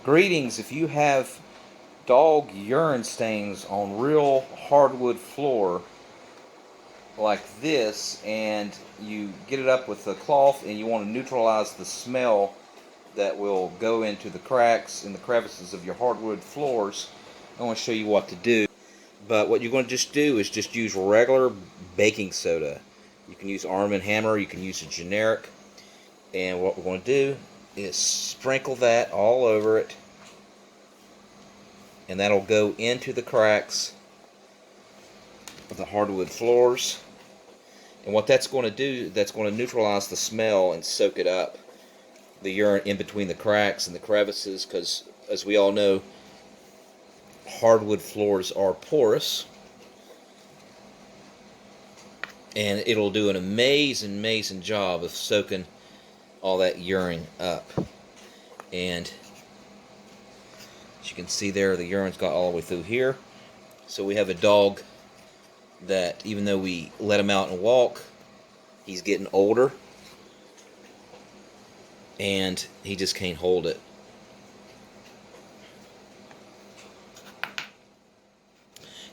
Greetings. If you have dog urine stains on real hardwood floor like this, and you get it up with a cloth and you want to neutralize the smell that will go into the cracks and the crevices of your hardwood floors, I want to show you what to do. But what you're going to just do is just use regular baking soda. You can use Arm & Hammer, you can use a generic, and what we're going to do is sprinkle that all over it, and that'll go into the cracks of the hardwood floors. And what that's going to do, that's going to neutralize the smell and soak it up, the urine in between the cracks and the crevices, because as we all know, hardwood floors are porous, and it'll do an amazing job of soaking all that urine up. And as you can see there, the urine's got all the way through here. So we have a dog that, even though we let him out and walk, he's getting older and he just can't hold it.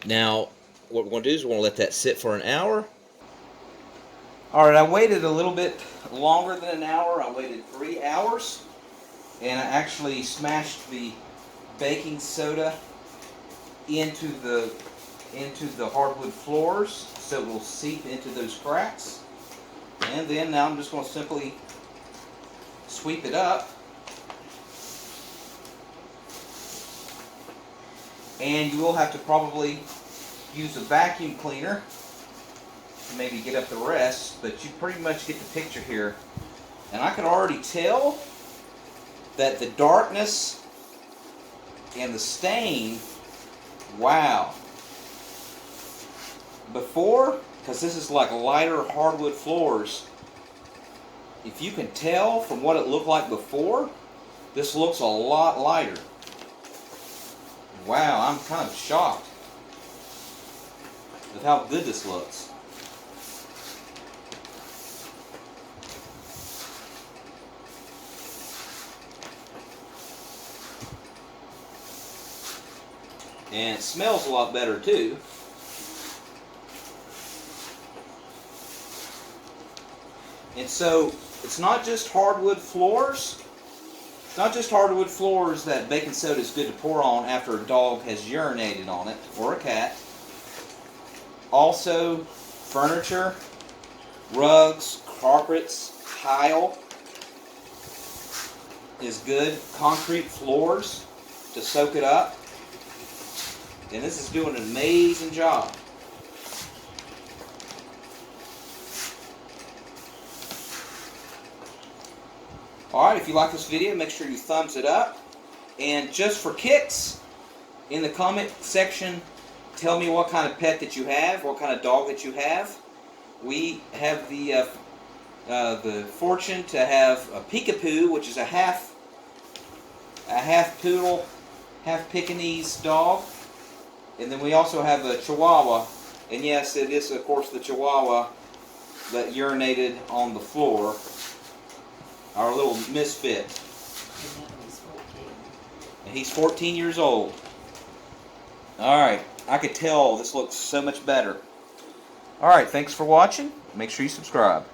Now what we're going to do is we're going to let that sit for an hour. Alright, I waited a little bit longer than an hour. I waited 3 hours, and I actually smashed the baking soda into the hardwood floors so it will seep into those cracks. And then now I'm just going to simply sweep it up, and you will have to probably use a vacuum cleaner to maybe get up the rest, but you pretty much get the picture here. And I can already tell that the darkness and the stain, wow. Before, because this is like lighter hardwood floors, if you can tell from what it looked like before, this looks a lot lighter. Wow, I'm kind of shocked with how good this looks. And it smells a lot better too. And so it's not just hardwood floors. It's not just hardwood floors that baking soda is good to pour on after a dog has urinated on it, or a cat. Also, furniture, rugs, carpets, tile is good. Concrete floors to soak it up. And this is doing an amazing job. Alright, if you like this video, make sure you thumbs it up. And just for kicks, in the comment section, tell me what kind of pet that you have, what kind of dog that you have. We have the fortune to have a Peekapoo, which is a half poodle, half Pekingese dog. And then we also have a Chihuahua, and yes, it is of course the Chihuahua that urinated on the floor. Our little misfit. And he's 14 years old. Alright, I could tell this looks so much better. Alright, thanks for watching. Make sure you subscribe.